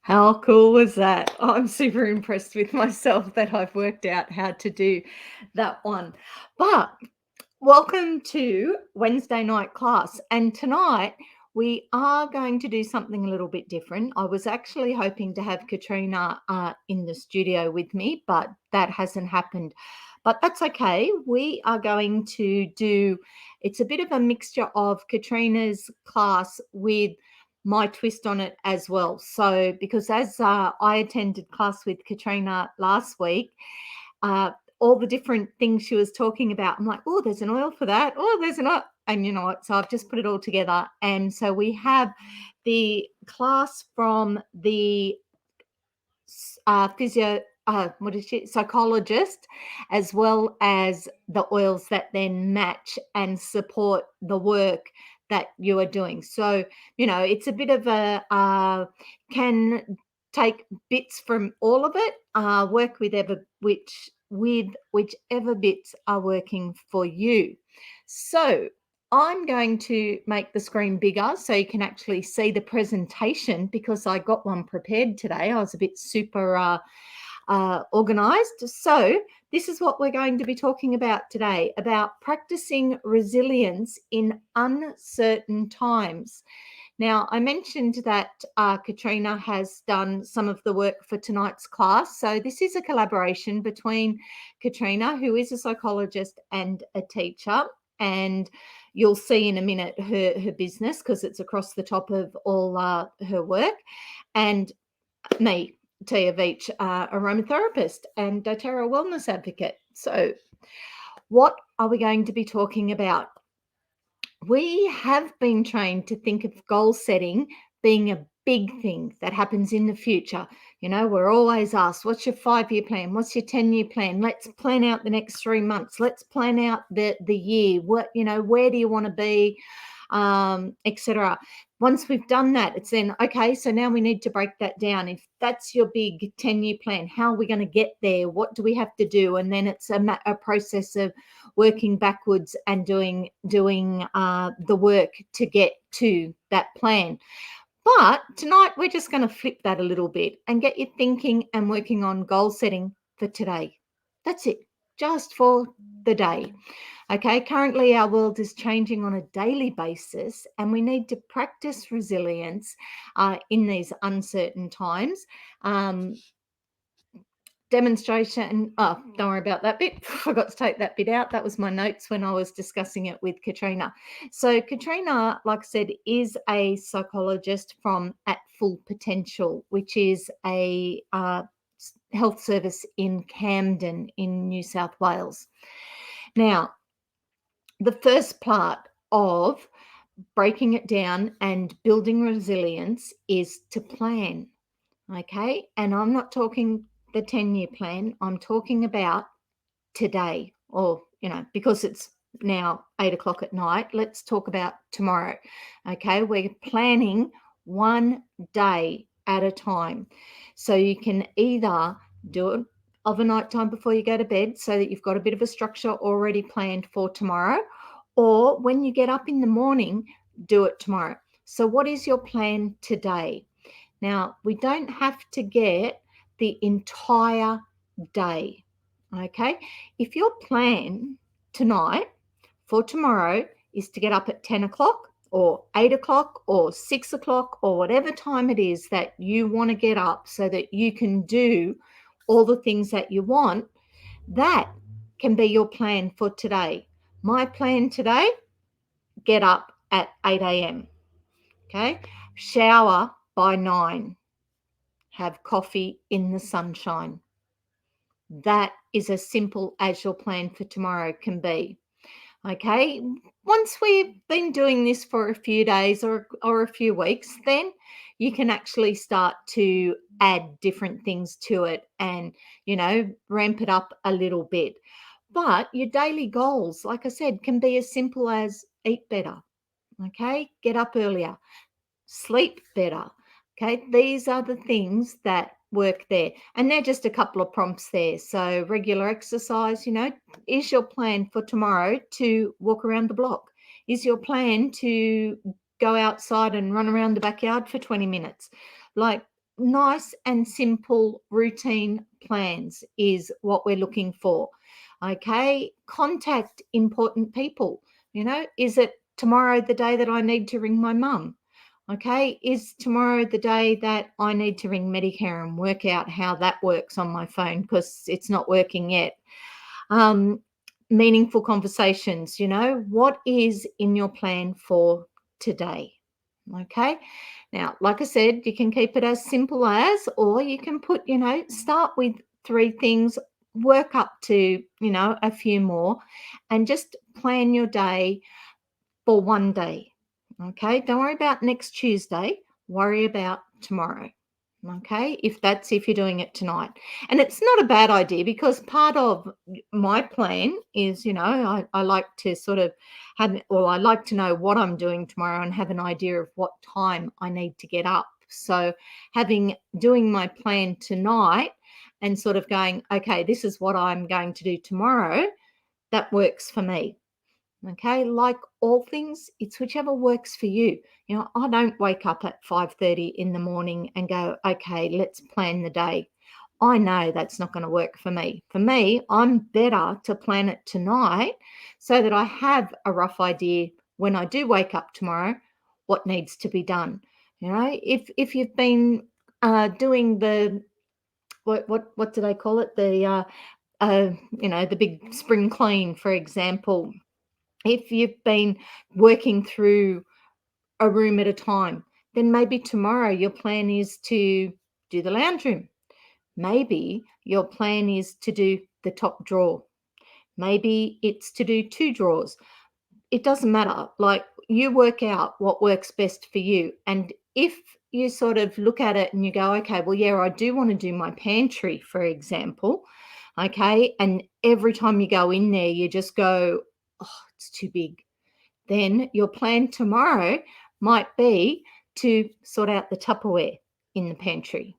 How cool was that? I'm super impressed with myself that I've worked out how to do that one. But welcome to Wednesday night class. And tonight we are going to do something a little bit different. I was actually hoping to have Katrina in the studio with me, but that hasn't happened. But that's okay. We are going to do, it's a bit of a mixture of Katrina's class with my twist on it as well. So, because as I attended class with Katrina last week, uh, all the different things she was talking about, I'm like, oh, there's an oil for that. Oh, there's an oil. And you know what? So I've just put it all together. And so we have the class from the what is she, psychologist, as well as the oils that then match and support the work that you are doing. So, it's a bit of a, can take bits from all of it, work with whichever bits are working for you. So I'm going to make the screen bigger so you can actually see the presentation because I got one prepared today. I was a bit super organized. So this is what we're going to be talking about today, about practicing resilience in uncertain times. Now, I mentioned that Katrina has done some of the work for tonight's class. So this is a collaboration between Katrina, who is a psychologist and a teacher, and you'll see in a minute her business because it's across the top of all her work, and me, Tiatheoillady, aromatherapist and doTERRA wellness advocate. So what are we going to be talking about? We have been trained to think of goal setting being a big thing that happens in the future. We're always asked, what's your 5-year plan? What's your 10-year plan? Let's plan out the next 3 months. Let's plan out the year. Where do you want to be? Etc. Once we've done that, it's then, okay, so now we need to break that down. If that's your big 10-year plan, how are we going to get there? What do we have to do? And then it's a process of working backwards and doing the work to get to that plan. But tonight we're just going to flip that a little bit and get you thinking and working on goal setting for today. That's it, just for the day. Okay, currently our world is changing on a daily basis, and we need to practice resilience in these uncertain times. Demonstration. Oh, don't worry about that bit. Forgot to take that bit out. That was my notes when I was discussing it with Katrina. So Katrina, like I said, is a psychologist from At Full Potential, which is a health service in Camden in New South Wales. Now, the first part of breaking it down and building resilience is to plan. Okay. And I'm not talking the 10-year plan. I'm talking about today, or, because it's now 8 o'clock at night, let's talk about tomorrow. Okay. We're planning one day at a time. So you can either do it overnight time before you go to bed so that you've got a bit of a structure already planned for tomorrow, or when you get up in the morning, do it tomorrow. So what is your plan today? Now, we don't have to get the entire day, okay? If your plan tonight for tomorrow is to get up at 10 o'clock or 8 o'clock or 6 o'clock or whatever time it is that you want to get up so that you can do all the things that you want, that can be your plan for today. My plan today, get up at 8 a.m., okay? Shower by 9. Have coffee in the sunshine. That is as simple as your plan for tomorrow can be. Okay. Once we've been doing this for a few days or a few weeks, then you can actually start to add different things to it and, ramp it up a little bit. But your daily goals, like I said, can be as simple as eat better. Okay. Get up earlier, sleep better. Okay, these are the things that work there. And they're just a couple of prompts there. So regular exercise, is your plan for tomorrow to walk around the block? Is your plan to go outside and run around the backyard for 20 minutes? Like, nice and simple routine plans is what we're looking for. Okay, contact important people. Is it tomorrow the day that I need to ring my mum? Okay, is tomorrow the day that I need to ring Medicare and work out how that works on my phone because it's not working yet? um, Meaningful conversations, what is in your plan for today? Okay. Now, like I said, you can keep it as simple as, or you can put, start with 3 things, work up to, a few more, and just plan your day for one day. Okay. Don't worry about next Tuesday. Worry about tomorrow. Okay. If you're doing it tonight. And it's not a bad idea because part of my plan is, I like to sort of I like to know what I'm doing tomorrow and have an idea of what time I need to get up. So doing my plan tonight and sort of going, okay, this is what I'm going to do tomorrow, that works for me. Okay, like all things, it's whichever works for you. I don't wake up at 5:30 in the morning and go, okay, let's plan the day. I know that's not going to work for me. For me, I'm better to plan it tonight so that I have a rough idea when I do wake up tomorrow what needs to be done. If you've been doing the what do they call it, the big spring clean, for example. If you've been working through a room at a time, then maybe tomorrow your plan is to do the lounge room. Maybe your plan is to do the top drawer. Maybe it's to do 2 drawers. It doesn't matter. Like, you work out what works best for you. And if you sort of look at it and you go, okay, well, yeah, I do want to do my pantry, for example. Okay. And every time you go in there, you just go, oh, it's too big. Then your plan tomorrow might be to sort out the Tupperware in the pantry.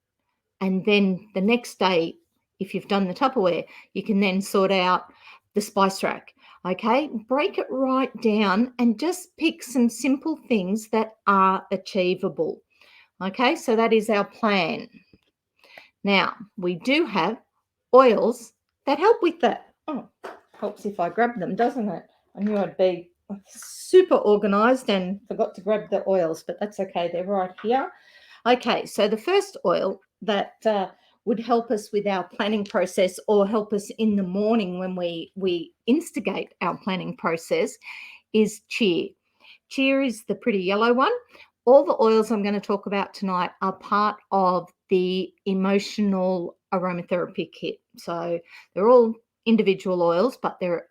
And then the next day, if you've done the Tupperware, you can then sort out the spice rack. Okay, break it right down and just pick some simple things that are achievable. Okay, so that is our plan. Now, we do have oils that help with that. Oh, helps if I grab them, doesn't it? I knew I'd be super organized and forgot to grab the oils, but that's okay. They're right here. Okay, so the first oil that would help us with our planning process, or help us in the morning when we instigate our planning process, is Cheer. Cheer is the pretty yellow one. All the oils I'm going to talk about tonight are part of the Emotional Aromatherapy Kit. So they're all individual oils, but they're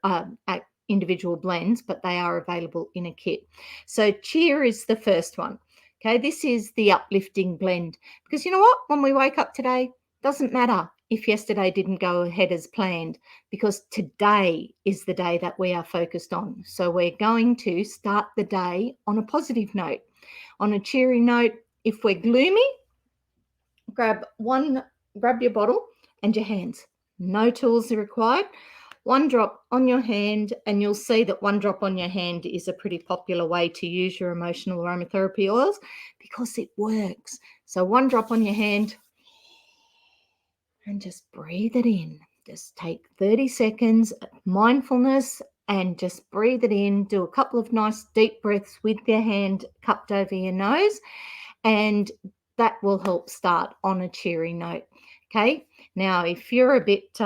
individual blends, but they are available in a kit. So Cheer is the first one. Okay, this is the uplifting blend, because you know what? When we wake up today, doesn't matter if yesterday didn't go ahead as planned, because today is the day that we are focused on. So we're going to start the day on a positive note, on a cheery note. If we're gloomy, grab your bottle and your hands. No tools are required. 1 drop on your hand, and you'll see that 1 drop on your hand is a pretty popular way to use your emotional aromatherapy oils because it works. So 1 drop on your hand and just breathe it in. Just take 30 seconds of mindfulness and just breathe it in. Do a couple of nice deep breaths with your hand cupped over your nose, and that will help start on a cheery note. Okay. Now, if you're a bit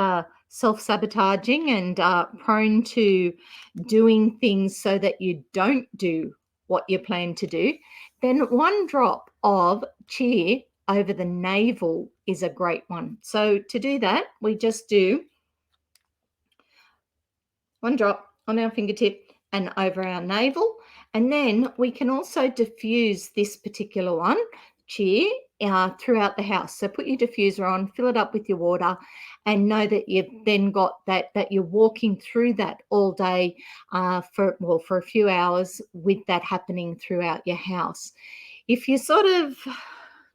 self-sabotaging and prone to doing things so that you don't do what you plan to do, then 1 drop of cheer over the navel is a great one. So to do that, we just do 1 drop on our fingertip and over our navel. And then we can also diffuse this particular one, cheer, throughout the house. So put your diffuser on, fill it up with your water, and know that you've then got that you're walking through that all day for a few hours with that happening throughout your house. If you're sort of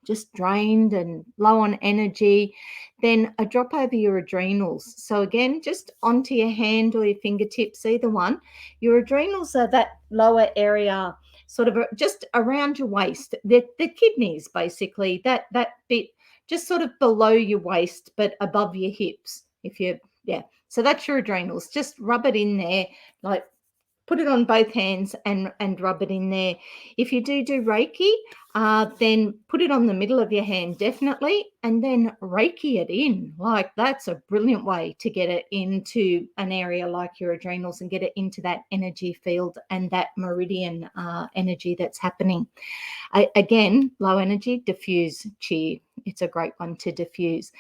just drained and low on energy, then a drop over your adrenals. So again, just onto your hand or your fingertips, either one. Your adrenals are that lower area, sort of just around your waist. The kidneys, basically, that bit just sort of below your waist, but above your hips. Yeah. So that's your adrenals. Just rub it in there, like put it on both hands and rub it in there. If you do Reiki, then put it on the middle of your hand, definitely, and then Reiki it in. Like, that's a brilliant way to get it into an area like your adrenals and get it into that energy field and that meridian energy that's happening. Again, low energy, diffuse chi. It's a great one to diffuse.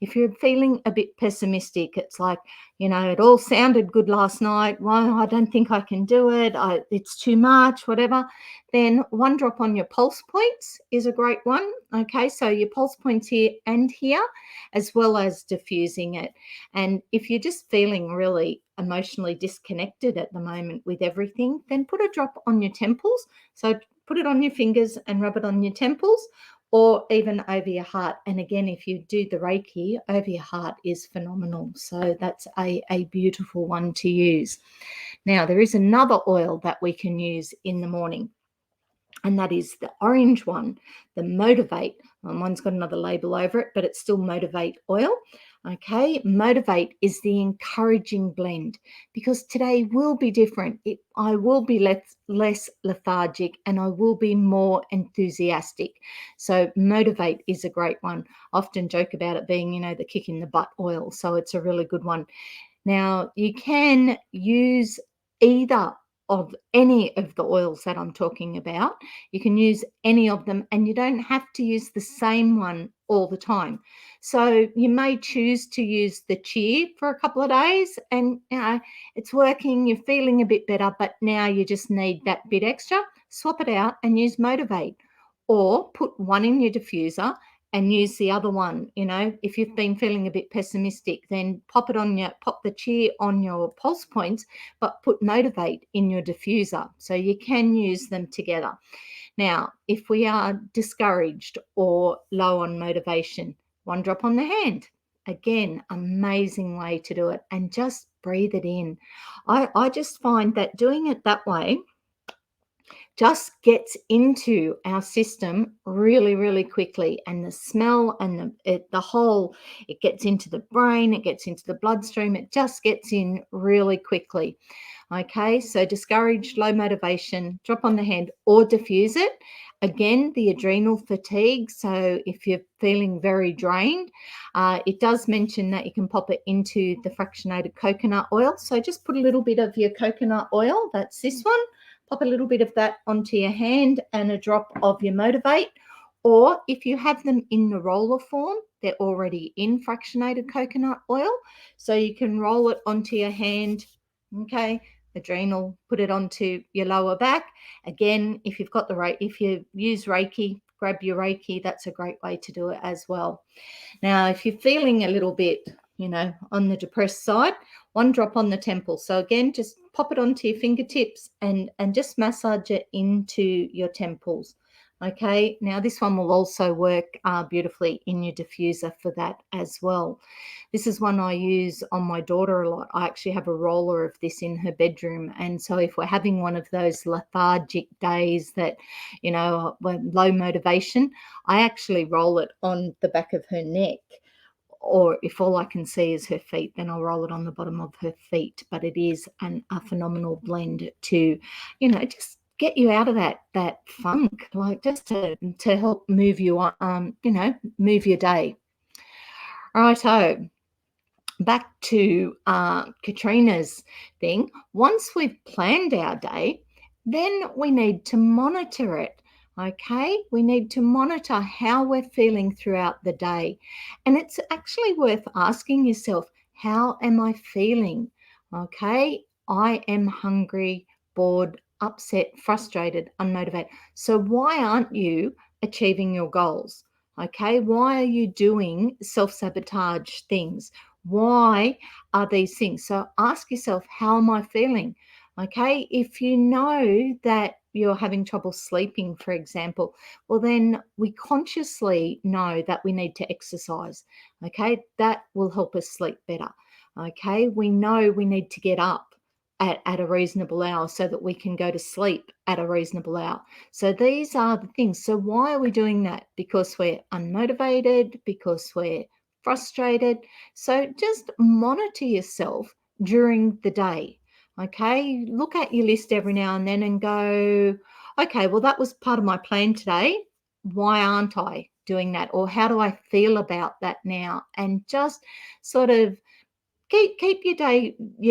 If you're feeling a bit pessimistic, it's like, it all sounded good last night. Well, I don't think I can do it. It's too much, whatever. Then one drop on your pulse points is a great one. Okay, so your pulse points here and here, as well as diffusing it. And if you're just feeling really emotionally disconnected at the moment with everything, then put a drop on your temples. So put it on your fingers and rub it on your temples, or even over your heart. And again, if you do the Reiki, over your heart is phenomenal. So that's a beautiful one to use. Now, there is another oil that we can use in the morning, and that is the orange one, the Motivate. One's got another label over it, but it's still Motivate oil. Okay, Motivate is the encouraging blend, because today will be different. I will be less lethargic and I will be more enthusiastic. So Motivate is a great one. I often joke about it being, the kick in the butt oil. So it's a really good one. Now, you can use either of any of the oils that I'm talking about. You can use any of them, and you don't have to use the same one all the time. So you may choose to use the chia for a couple of days, and it's working, you're feeling a bit better, but now you just need that bit extra. Swap it out and use Motivate, or put one in your diffuser and use the other one. If you've been feeling a bit pessimistic, then pop the chia on your pulse points, but put Motivate in your diffuser. So you can use them together. Now, if we are discouraged or low on motivation, one drop on the hand. Again, amazing way to do it, and just breathe it in. I just find that doing it that way just gets into our system really, really quickly, and the smell and the whole, it gets into the brain, it gets into the bloodstream, it just gets in really quickly. Okay, so discouraged, low motivation, drop on the hand or diffuse it. Again, the adrenal fatigue. So if you're feeling very drained, it does mention that you can pop it into the fractionated coconut oil. So just put a little bit of your coconut oil, that's this one, pop a little bit of that onto your hand and a drop of your Motivate. Or if you have them in the roller form, they're already in fractionated coconut oil. So you can roll it onto your hand. Okay, adrenal, put it onto your lower back. Again, if you use Reiki, grab your Reiki. That's a great way to do it as well. Now, if you're feeling a little bit, on the depressed side, one drop on the temple. So again, just pop it onto your fingertips and just massage it into your temples. Okay, now this one will also work beautifully in your diffuser for that as well. This is one I use on my daughter a lot. I actually have a roller of this in her bedroom. And so if we're having one of those lethargic days that, low motivation, I actually roll it on the back of her neck. Or if all I can see is her feet, then I'll roll it on the bottom of her feet. But it is a phenomenal blend to, just get you out of that funk, like just to help move you on, move your day. Righto. Back to Katrina's thing. Once we've planned our day, then we need to monitor it. Okay, we need to monitor how we're feeling throughout the day. And it's actually worth asking yourself, how am I feeling? Okay, I am hungry, bored, upset, frustrated, unmotivated. So why aren't you achieving your goals? Okay, why are you doing self-sabotage things? Why are these things? So ask yourself, how am I feeling? Okay, if you know that you're having trouble sleeping, for example, well, then we consciously know that we need to exercise. Okay, that will help us sleep better. Okay, we know we need to get up at a reasonable hour so that we can go to sleep at a reasonable hour. So these are the things. So why are we doing that? Because we're unmotivated, because we're frustrated. So just monitor yourself during the day. Okay, look at your list every now and then and go, okay, well, that was part of my plan today. Why aren't I doing that? Or how do I feel about that now? And just sort of keep your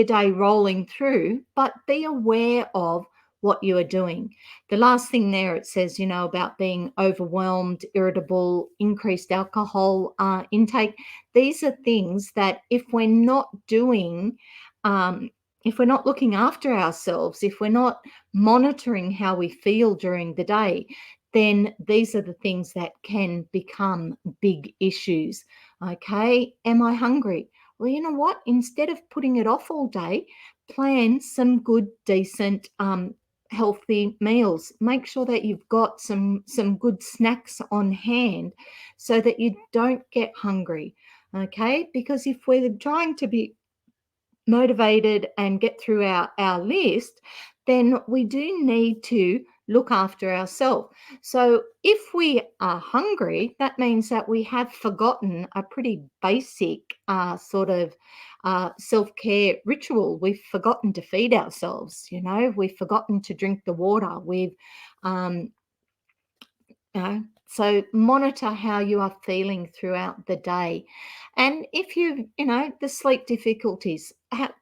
day rolling through, but be aware of what you are doing. The last thing there, it says, about being overwhelmed, irritable, increased alcohol intake. These are things that if we're not doing, if we're not looking after ourselves, if we're not monitoring how we feel during the day, then these are the things that can become big issues. Okay, am I hungry? Well, you know what? Instead of putting it off all day, plan some good, decent, healthy meals. Make sure that you've got some good snacks on hand so that you don't get hungry. Okay, because if we're trying to be motivated and get through our list, then we do need to look after ourselves. So if we are hungry, that means that we have forgotten a pretty basic sort of self-care ritual. We've forgotten to feed ourselves, we've forgotten to drink the water. Um, so monitor how you are feeling throughout the day. And if the sleep difficulties,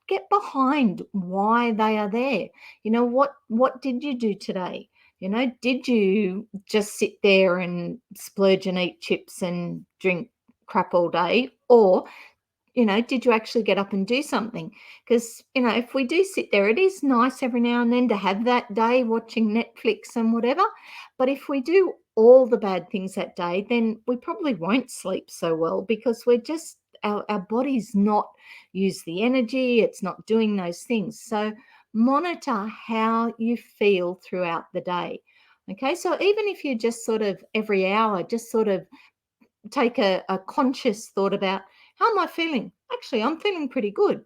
get behind why they are there. What did you do today? Did you just sit there and splurge and eat chips and drink crap all day? Or did you actually get up and do something? Because, if we do sit there, it is nice every now and then to have that day watching Netflix and whatever. But if we do all the bad things that day, then we probably won't sleep so well because our body's not use the energy, it's not doing those things. So monitor how you feel throughout the day. Okay, so even if you just sort of every hour, just sort of take a conscious thought about how am I feeling? Actually, I'm feeling pretty good.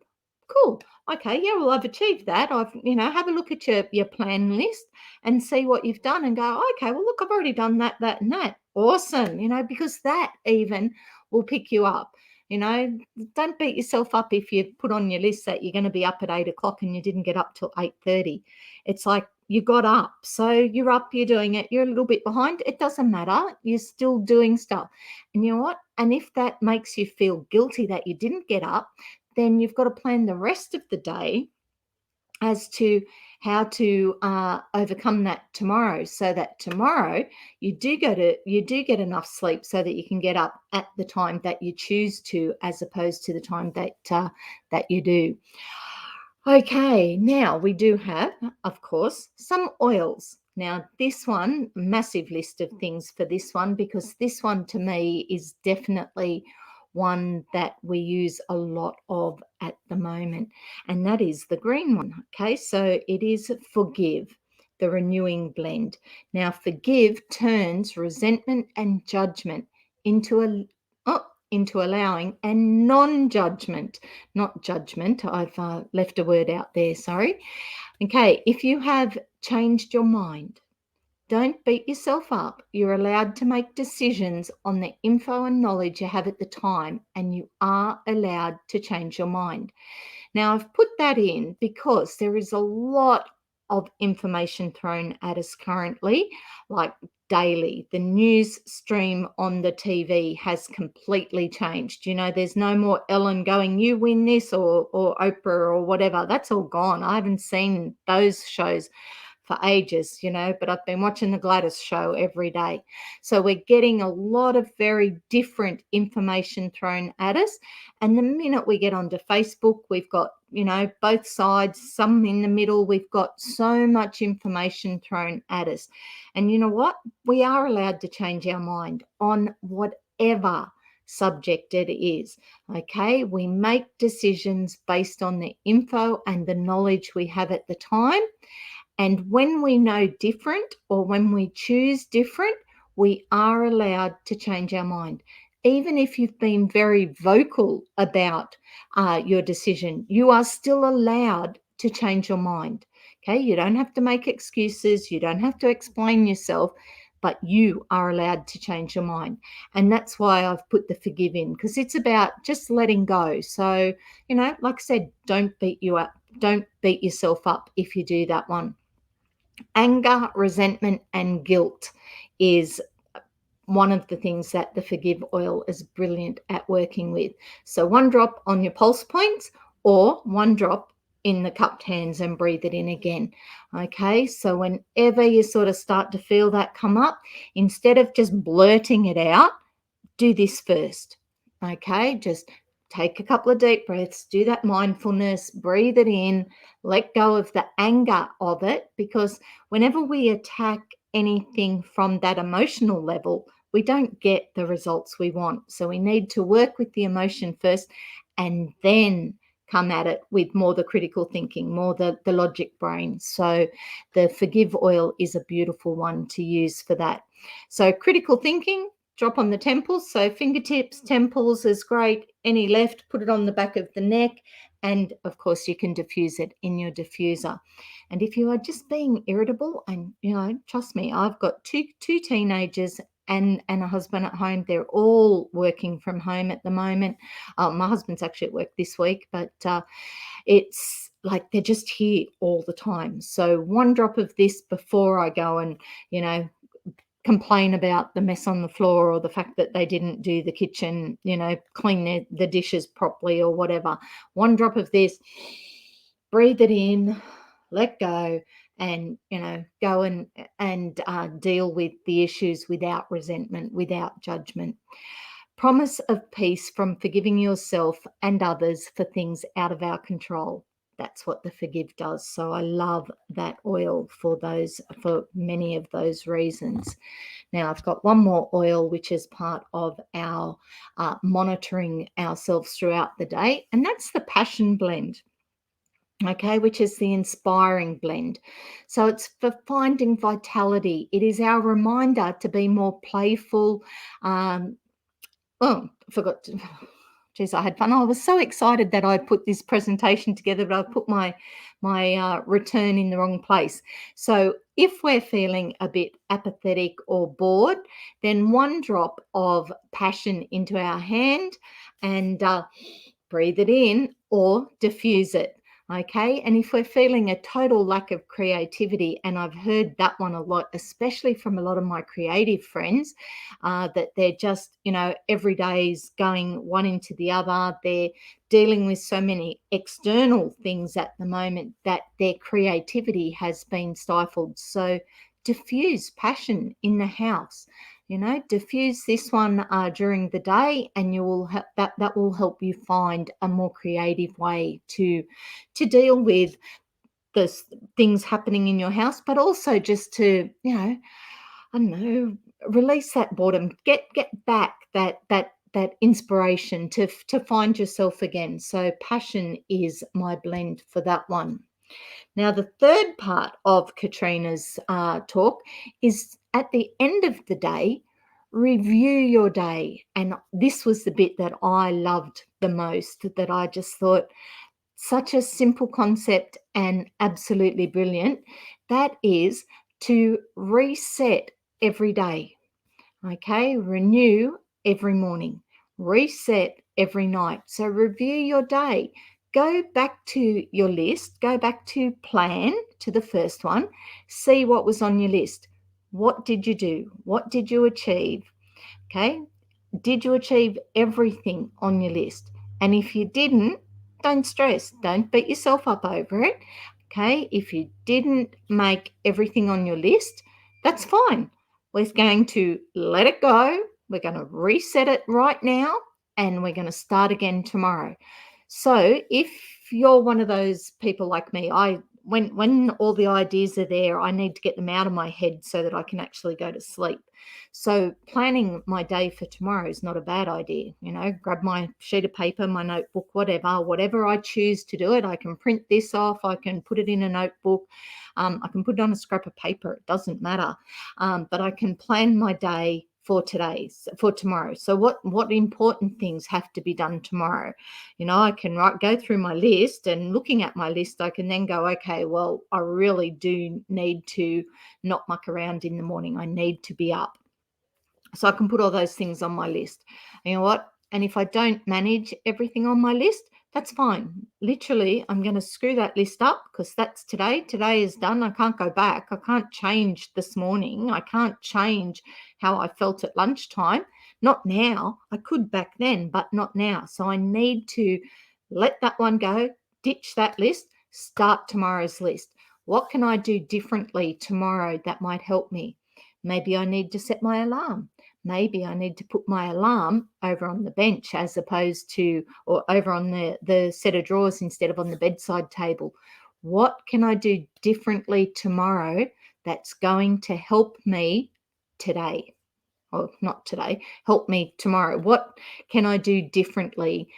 Cool. Okay, yeah, well, I've achieved that. Have a look at your plan list and see what you've done and go, okay, well, look, I've already done that, that, and that. Awesome, because that even will pick you up. Don't beat yourself up if you put on your list that you're going to be up at 8 o'clock and you didn't get up till 8:30. It's like you got up, so you're up, you're doing it, you're a little bit behind. It doesn't matter. You're still doing stuff. And you know what? And if that makes you feel guilty that you didn't get up, then you've got to plan the rest of the day as to how to overcome that tomorrow, so that tomorrow you do get enough sleep so that you can get up at the time that you choose to, as opposed to the time that you do. Okay, now we do have, of course, some oils. Now, this one, massive list of things for this one, because this one to me is definitely one that we use a lot of at the moment, and that is the green one. Okay, so it is Forgive, the renewing blend. Now, Forgive turns resentment and judgment into allowing and non-judgment, not judgment. I've left a word out there, sorry. Okay, if you have changed your mind, don't beat yourself up. You're allowed to make decisions on the info and knowledge you have at the time, and you are allowed to change your mind. Now, I've put that in because there is a lot of information thrown at us currently, like daily. The news stream on the TV has completely changed. There's no more Ellen going, you win this, or Oprah or whatever. That's all gone. I haven't seen those shows for ages, but I've been watching the Gladys show every day. So we're getting a lot of very different information thrown at us. And the minute we get onto Facebook, we've got, both sides, some in the middle. We've got so much information thrown at us. And you know what? We are allowed to change our mind on whatever subject it is. Okay, we make decisions based on the info and the knowledge we have at the time. And when we know different, or when we choose different, we are allowed to change our mind. Even if you've been very vocal about your decision, you are still allowed to change your mind. Okay, you don't have to make excuses, you don't have to explain yourself, but you are allowed to change your mind. And that's why I've put the forgive in, because it's about just letting go. So, like I said, don't beat you up. Don't beat yourself up if you do that one. Anger, resentment, and guilt is one of the things that the forgive oil is brilliant at working with. So 1 drop on your pulse points, or 1 drop in the cupped hands, and breathe it in again. Okay, so whenever you sort of start to feel that come up, instead of just blurting it out, do this first. Okay, just take a couple of deep breaths, do that mindfulness, breathe it in, let go of the anger of it, because whenever we attack anything from that emotional level, we don't get the results we want. So we need to work with the emotion first, and then come at it with more the critical thinking, more the logic brain. So the forgive oil is a beautiful one to use for that. So critical thinking, drop on the temples. So fingertips, temples is great. Any left, put it on the back of the neck. And of course, you can diffuse it in your diffuser. And if you are just being irritable, and trust me, I've got two teenagers and a husband at home. They're all working from home at the moment. My husband's actually at work this week, but it's like they're just here all the time. So 1 drop of this before I go and complain about the mess on the floor, or the fact that they didn't do the kitchen, clean the dishes properly or whatever. 1 drop of this, breathe it in, let go, and go and deal with the issues without resentment, without judgment. Promise of peace from forgiving yourself and others for things out of our control. That's what the forgive does. So I love that oil for many of those reasons. Now I've got one more oil, which is part of our monitoring ourselves throughout the day, and that's the passion blend. Okay, which is the inspiring blend. So it's for finding vitality. It is our reminder to be more playful. Oh, I forgot to. Geez, I had fun. I was so excited that I put this presentation together, but I put my return in the wrong place. So if we're feeling a bit apathetic or bored, then 1 drop of passion into our hand, and breathe it in or diffuse it. Okay. And if we're feeling a total lack of creativity, and I've heard that one a lot, especially from a lot of my creative friends, that they're just, every day is going one into the other. They're dealing with so many external things at the moment that their creativity has been stifled. So diffuse passion in the house. Diffuse this one during the day, and you will that will help you find a more creative way to deal with the things happening in your house, but also just to I don't know, release that boredom, get back that inspiration to find yourself again. So passion is my blend for that one. Now, the third part of Katrina's talk is at the end of the day, review your day. And this was the bit that I loved the most, that I just thought, such a simple concept and absolutely brilliant. That is to reset every day. Okay, renew every morning, reset every night. So review your day. Go back to your list, go back to plan, to the first one, see what was on your list. What did you do? What did you achieve? Okay, did you achieve everything on your list? And if you didn't, don't stress, don't beat yourself up over it. Okay, if you didn't make everything on your list, that's fine. We're going to let it go. We're going to reset it right now, and we're going to start again tomorrow. So if you're one of those people like me, when all the ideas are there, I need to get them out of my head so that I can actually go to sleep. So planning my day for tomorrow is not a bad idea. Grab my sheet of paper, my notebook, whatever I choose to do it. I can print this off. I can put it in a notebook. I can put it on a scrap of paper. It doesn't matter. But I can plan my day for tomorrow. So what important things have to be done tomorrow? I can go through my list, and looking at my list, I can then go, okay, well, I really do need to not muck around in the morning. I need to be up. So I can put all those things on my list. You know what? And if I don't manage everything on my list, that's fine. Literally, I'm going to screw that list up because that's today. Today is done. I can't go back. I can't change this morning. I can't change how I felt at lunchtime. Not now. I could back then, but not now. So I need to let that one go, ditch that list, start tomorrow's list. What can I do differently tomorrow that might help me? Maybe I need to set my alarm. Maybe I need to put my alarm over on the bench as opposed to, or over on the set of drawers instead of on the bedside table. What can I do differently tomorrow that's going to help me today? Or not today, help me tomorrow. What can I do differently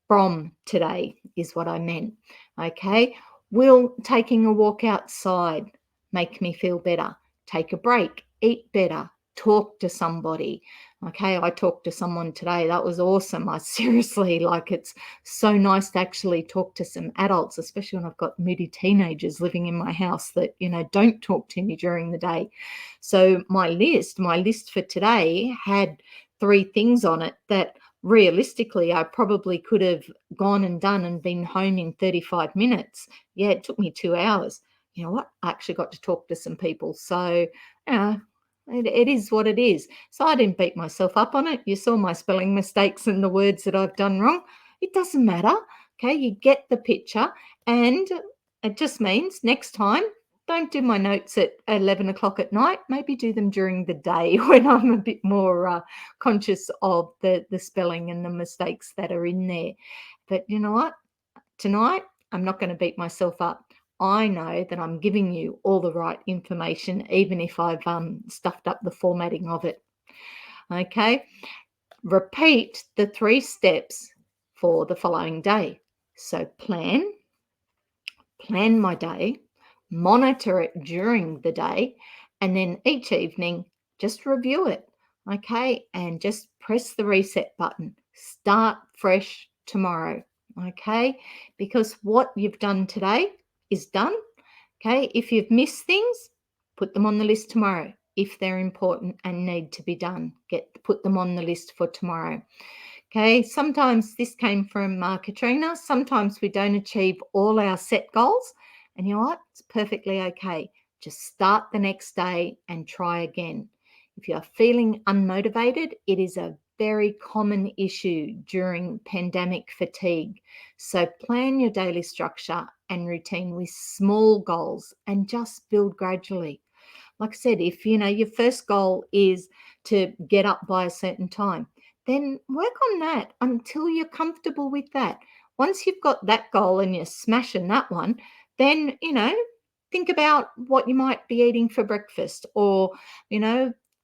from today is what I meant. Okay. Will taking a walk outside make me feel better? Take a break, eat better, talk to somebody. Okay, I talked to someone today. That was awesome. I seriously, it's so nice to actually talk to some adults, especially when I've got moody teenagers living in my house that, don't talk to me during the day. So my list for today had 3 things on it that realistically I probably could have gone and done and been home in 35 minutes. Yeah, it took me 2 hours. You know what? I actually got to talk to some people. So, it is what it is. So I didn't beat myself up on it. You saw my spelling mistakes and the words that I've done wrong. It doesn't matter. Okay, you get the picture. And it just means next time, don't do my notes at 11 o'clock at night. Maybe do them during the day when I'm a bit more conscious of the spelling and the mistakes that are in there. But you know what? Tonight, I'm not going to beat myself up. I know that I'm giving you all the right information, even if I've stuffed up the formatting of it. Okay. Repeat the 3 steps for the following day. So plan my day, monitor it during the day, and then each evening, just review it. Okay. And just press the reset button. Start fresh tomorrow. Okay. Because what you've done today is done. Okay. If you've missed things, put them on the list tomorrow. If they're important and need to be done, put them on the list for tomorrow. Okay, sometimes this came from Katrina. Sometimes we don't achieve all our set goals. And you know what? It's perfectly okay. Just start the next day and try again. If you are feeling unmotivated, it is a very common issue during pandemic fatigue. So plan your daily structure and routine with small goals and just build gradually. Like I said, if your first goal is to get up by a certain time, then work on that until you're comfortable with that. Once you've got that goal and you're smashing that one, then, think about what you might be eating for breakfast, or,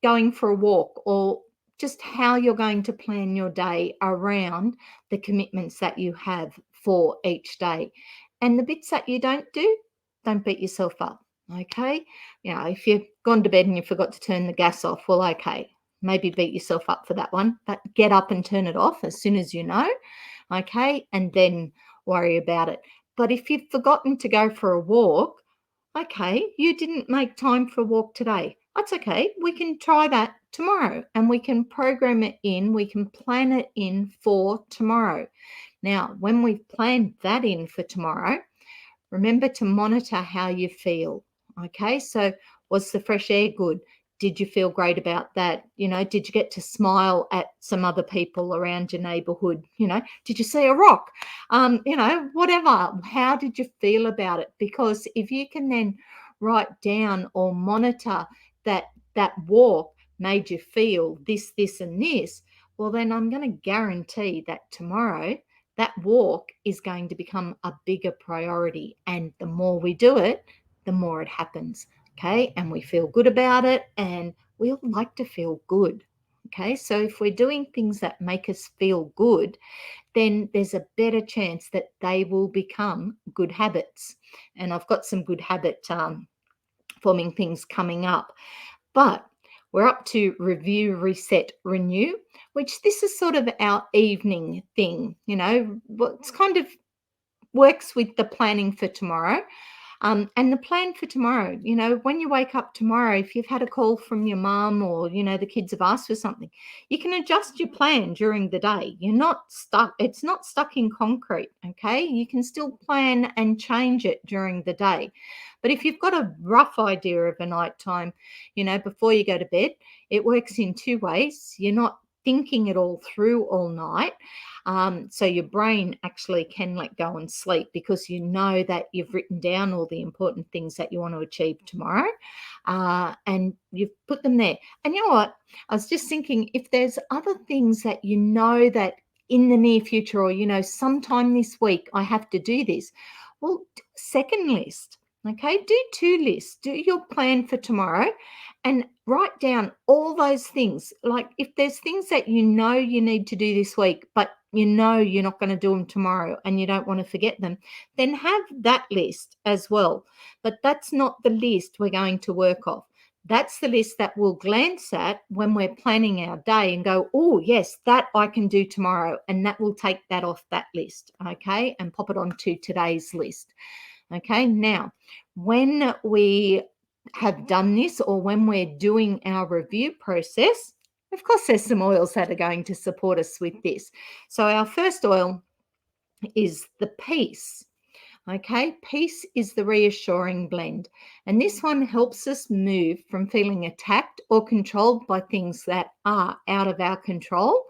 going for a walk, or just how you're going to plan your day around the commitments that you have for each day. And the bits that you don't do, don't beat yourself up. Okay. If you've gone to bed and you forgot to turn the gas off, well, okay, maybe beat yourself up for that one, but get up and turn it off as soon as you know. Okay. And then worry about it. But if you've forgotten to go for a walk, okay, you didn't make time for a walk today. That's okay. We can try that tomorrow and we can program it in. We can plan it in for tomorrow. Now, when we've planned that in for tomorrow, remember to monitor how you feel. Okay, so was the fresh air good? Did you feel great about that? Did you get to smile at some other people around your neighborhood? Did you see a rock? Whatever. How did you feel about it? Because if you can then write down or monitor that walk made you feel this, this, and this, well, then I'm going to guarantee that tomorrow that walk is going to become a bigger priority. And the more we do it, the more it happens. Okay. And we feel good about it, and we all like to feel good. Okay. So if we're doing things that make us feel good, then there's a better chance that they will become good habits. And I've got some good habit forming things coming up. But We're up to review, reset, renew, which this is sort of our evening thing, what's kind of works with the planning for tomorrow. And the plan for tomorrow, when you wake up tomorrow, if you've had a call from your mum or, the kids have asked for something, you can adjust your plan during the day. You're not stuck. It's not stuck in concrete. Okay. You can still plan and change it during the day. But if you've got a rough idea of a nighttime, before you go to bed, it works in two ways. You're not thinking it all through all night. So your brain actually can let go and sleep because you know that you've written down all the important things that you want to achieve tomorrow, and you've put them there. And you know what? I was just thinking, if there's other things that that in the near future or, sometime this week I have to do this, well, do a second list. Okay, do two lists. Do your plan for tomorrow and write down all those things. Like if there's things that you need to do this week, but you're not going to do them tomorrow and you don't want to forget them, then have that list as well. But that's not the list we're going to work off. That's the list that we'll glance at when we're planning our day and go, oh, yes, that I can do tomorrow. And that will take that off that list, okay, and pop it onto today's list. Okay, now, when we have done this or when we're doing our review process, of course, there's some oils that are going to support us with this. So our first oil is the peace. Okay, peace is the reassuring blend. And this one helps us move from feeling attacked or controlled by things that are out of our control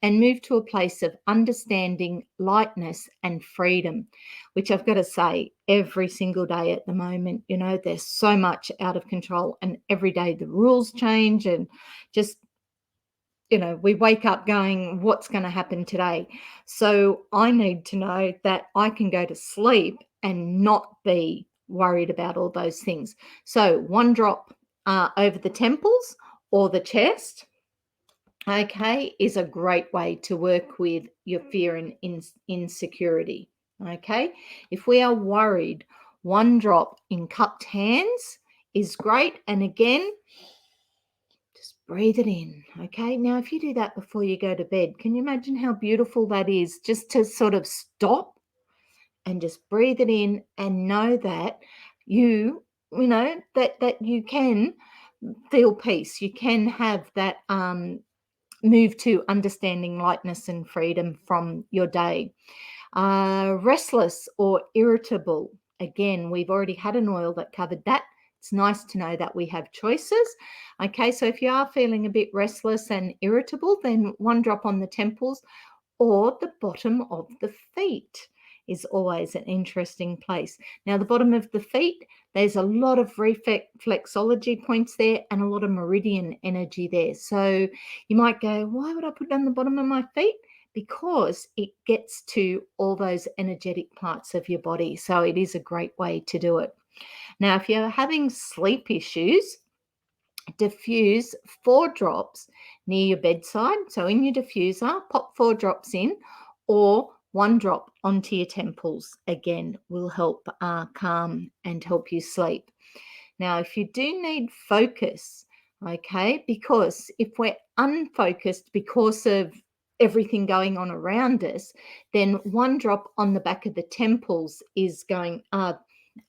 and move to a place of understanding, lightness, and freedom, which I've got to say, every single day at the moment, there's so much out of control, and every day the rules change and just we wake up going, what's going to happen today? So I need to know that I can go to sleep and not be worried about all those things. So one drop over the temples or the chest, okay, is a great way to work with your fear and insecurity. Okay, if we are worried, one drop in cupped hands is great. And again, breathe it in. Okay. Now, if you do that before you go to bed, can you imagine how beautiful that is, just to sort of stop and just breathe it in and know that that you can feel peace. You can have that move to understanding, lightness, and freedom from your day. Restless or irritable. Again, we've already had an oil that covered that. It's nice to know that we have choices. Okay, so if you are feeling a bit restless and irritable, then one drop on the temples or the bottom of the feet is always an interesting place. Now, the bottom of the feet, there's a lot of reflexology points there and a lot of meridian energy there. So you might go, why would I put down the bottom of my feet? Because it gets to all those energetic parts of your body. So it is a great way to do it. Now, if you're having sleep issues, diffuse 4 drops near your bedside. So in your diffuser, pop 4 drops in, or 1 drop onto your temples. Again, will help calm and help you sleep. Now, if you do need focus, okay, because if we're unfocused because of everything going on around us, then 1 drop on the back of the temples is going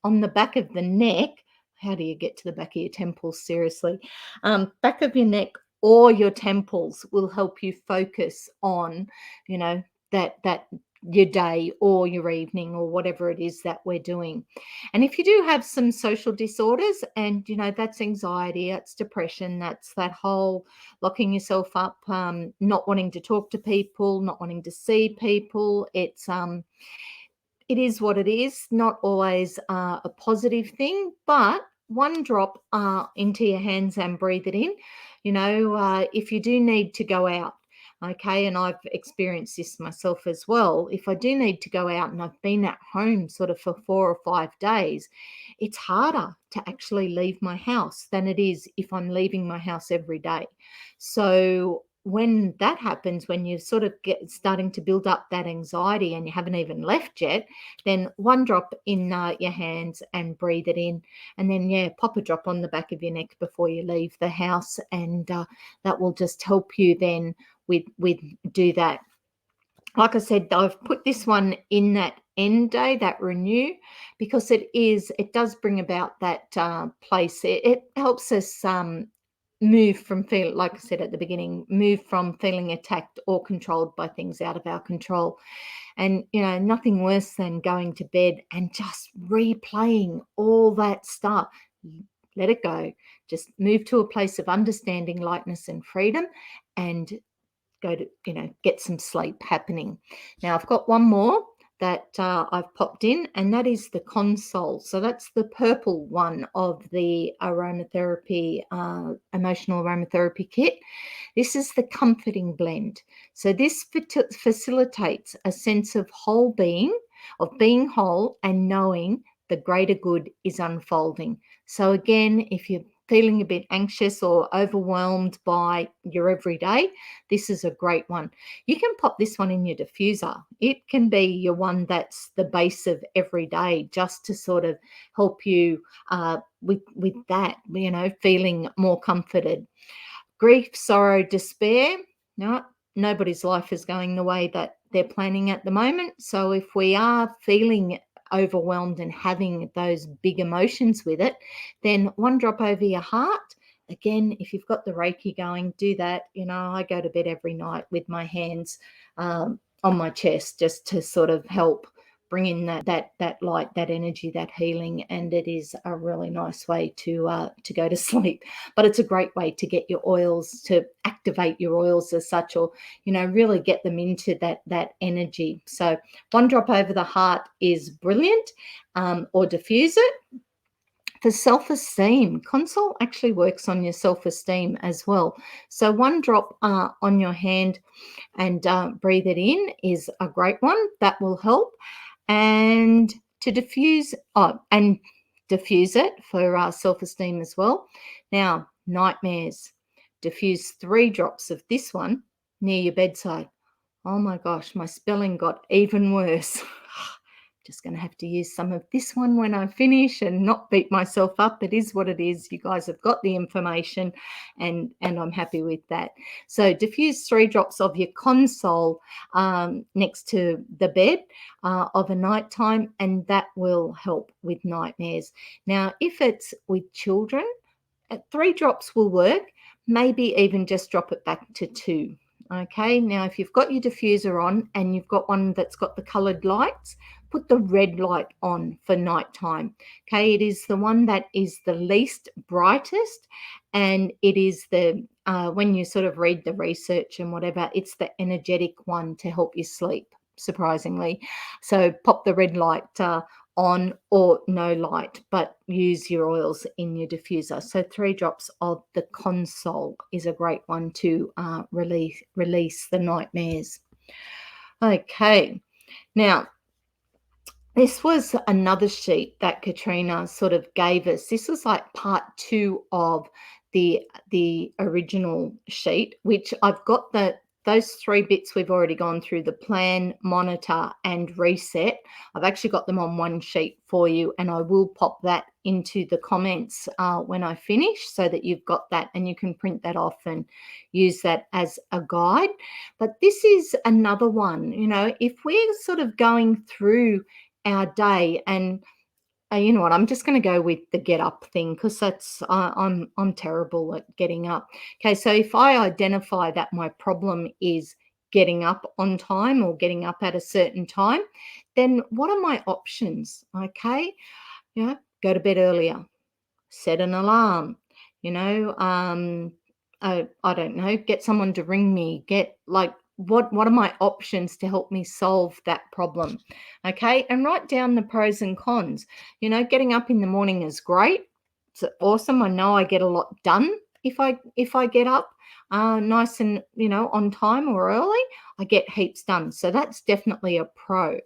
on the back of the neck. How do you get to the back of your temples? Seriously. Back of your neck or your temples will help you focus on, that your day or your evening or whatever it is that we're doing. And if you do have some social disorders, and that's anxiety, that's depression, that's that whole locking yourself up, not wanting to talk to people, not wanting to see people, it is what it is, not always a positive thing, but 1 drop into your hands and breathe it in. If you do need to go out, okay, and I've experienced this myself as well, if I do need to go out and I've been at home sort of for 4 or 5 days, it's harder to actually leave my house than it is if I'm leaving my house every day. So when that happens, when you sort of get starting to build up that anxiety and you haven't even left yet, then one drop in your hands and breathe it in. And then, pop a drop on the back of your neck before you leave the house. And that will just help you then with do that. Like I said, I've put this one in that end day, that renew, because it does bring about that place. It helps us move from like I said at the beginning, move from feeling attacked or controlled by things out of our control. And, nothing worse than going to bed and just replaying all that stuff. Let it go. Just move to a place of understanding, lightness, and freedom, and go to, get some sleep happening. Now, I've got one more that I've popped in, and that is the console. So that's the purple one of the aromatherapy, emotional aromatherapy kit. This is the comforting blend. So this facilitates a sense of whole being, of being whole and knowing the greater good is unfolding. So again, if you're feeling a bit anxious or overwhelmed by your everyday, this is a great one. You can pop this one in your diffuser. It can be your one that's the base of every day, just to sort of help you with that, feeling more comforted. Grief, sorrow, despair. No, nobody's life is going the way that they're planning at the moment. So if we are feeling overwhelmed and having those big emotions with it, then one drop over your heart. Again, if you've got the Reiki going, do that. I go to bed every night with my hands on my chest, just to sort of help bring in that light, that energy, that healing. And it is a really nice way to go to sleep. But it's a great way to get your oils, to activate your oils as such, or really get them into that energy. So one drop over the heart is brilliant, or diffuse it. For self-esteem, console actually works on your self-esteem as well. So one drop on your hand and breathe it in is a great one. That will help. And to diffuse it for self-esteem as well. Now, nightmares. Diffuse 3 drops of this one near your bedside. Oh my gosh, my spelling got even worse. Just going to have to use some of this one when I finish and not beat myself up. It is what it is. You guys have got the information, and I'm happy with that. So diffuse 3 drops of your console next to the bed of a night time, and that will help with nightmares. Now, if it's with children, 3 drops will work. Maybe even just drop it back to 2. Okay, now if you've got your diffuser on and you've got one that's got the coloured lights, put the red light on for nighttime. Okay, it is the one that is the least brightest, and it is the when you sort of read the research and whatever, it's the energetic one to help you sleep, surprisingly. So pop the red light on, or no light, but use your oils in your diffuser. So 3 drops of the console is a great one to release the nightmares. Okay, now this was another sheet that Katrina sort of gave us. This was like part 2 of the original sheet, which I've got those 3 bits we've already gone through: the plan, monitor, and reset. I've actually got them on one sheet for you, and I will pop that into the comments when I finish, so that you've got that and you can print that off and use that as a guide. But this is another one, if we're sort of going through our day, and you know what, I'm just going to go with the get up thing, because that's I'm terrible at getting up. Okay, so if I identify that my problem is getting up on time or getting up at a certain time, then what are my options? Okay, go to bed earlier, set an alarm, I don't know, get someone to ring me, get like, what are my options to help me solve that problem? Okay, and write down the pros and cons. Getting up in the morning is great. It's awesome. I know I get a lot done if I get up nice and on time or early. I get heaps done. So that's definitely a pro.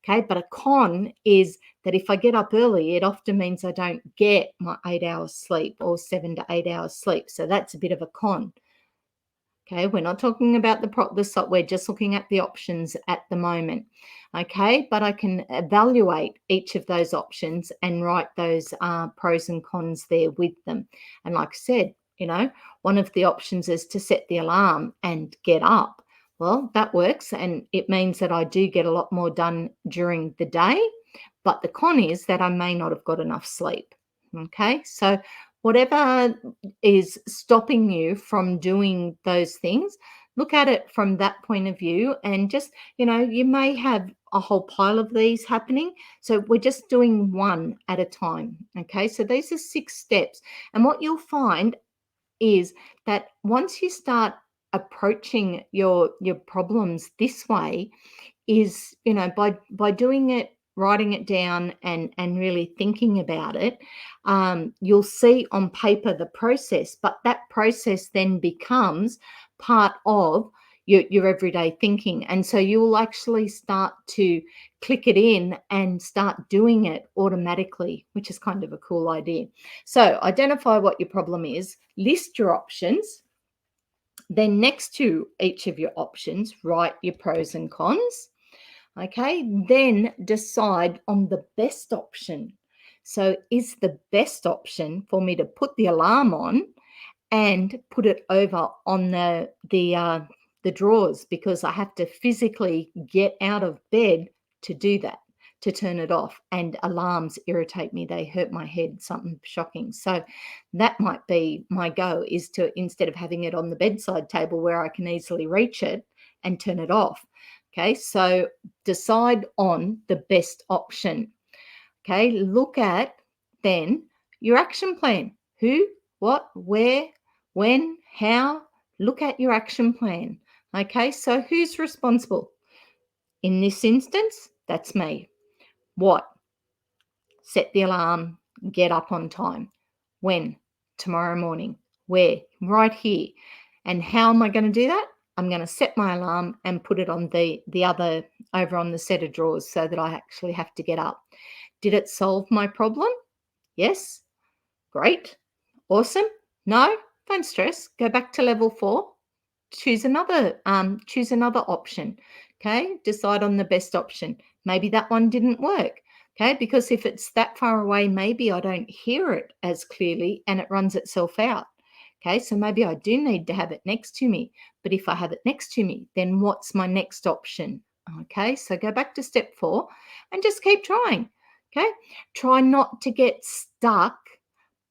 Okay, but a con is that if I get up early, it often means I don't get my 8 hours sleep or 7 to 8 hours sleep. So that's a bit of a con. Okay, we're not talking about we're just looking at the options at the moment. Okay, but I can evaluate each of those options and write those pros and cons there with them. And like I said, one of the options is to set the alarm and get up. Well, that works, and it means that I do get a lot more done during the day. But the con is that I may not have got enough sleep. Okay, so whatever is stopping you from doing those things, look at it from that point of view, and just, you may have a whole pile of these happening. So we're just doing one at a time. Okay, so these are 6 steps. And what you'll find is that once you start approaching your problems this way, is by doing it, writing it down, and really thinking about it, you'll see on paper the process, but that process then becomes part of your everyday thinking, and so you'll actually start to click it in and start doing it automatically, which is kind of a cool idea. So identify what your problem is, list your options, then next to each of your options write your pros and cons. Okay, then decide on the best option. So, is the best option for me to put the alarm on and put it over on the drawers, because I have to physically get out of bed to do that, to turn it off. And alarms irritate me; they hurt my head. Something shocking. So that might be my go: is to, instead of having it on the bedside table where I can easily reach it, and turn it off. Okay, so decide on the best option. Okay, look at then your action plan. Who, what, where, when, how. Look at your action plan. Okay, so who's responsible? In this instance, that's me. What? Set the alarm, get up on time. When? Tomorrow morning. Where? Right here. And how am I going to do that? I'm going to set my alarm and put it on the other, over on the set of drawers, so that I actually have to get up. Did it solve my problem? Yes. Great. Awesome. No, don't stress. Go back to level 4. Choose another option. Okay, decide on the best option. Maybe that one didn't work. Okay, because if it's that far away, maybe I don't hear it as clearly and it runs itself out. Okay, so maybe I do need to have it next to me. But if I have it next to me, then what's my next option? Okay, so go back to step 4 and just keep trying. Okay, try not to get stuck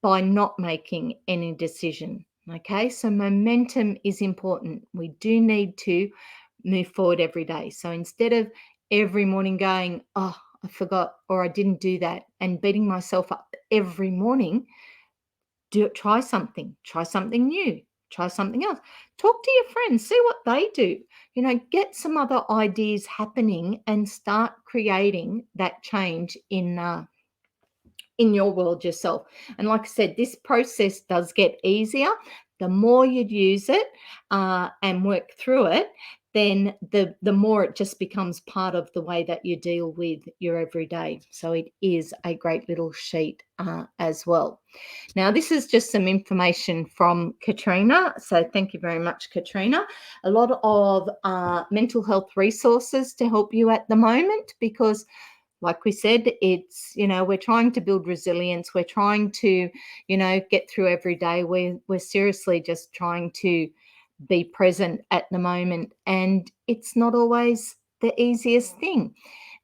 by not making any decision. Okay, so momentum is important. We do need to move forward every day. So instead of every morning going, oh, I forgot, or I didn't do that, and beating myself up every morning, try something new, try something else. Talk to your friends, see what they do. Get some other ideas happening and start creating that change in your world yourself. And like I said, this process does get easier. The more you use it and work through it, then the more it just becomes part of the way that you deal with your everyday. So it is a great little sheet as well. Now, this is just some information from Katrina. So thank you very much, Katrina. A lot of mental health resources to help you at the moment, because like we said, it's, we're trying to build resilience. We're trying to, get through every day. We're seriously just trying to be present at the moment. And it's not always the easiest thing.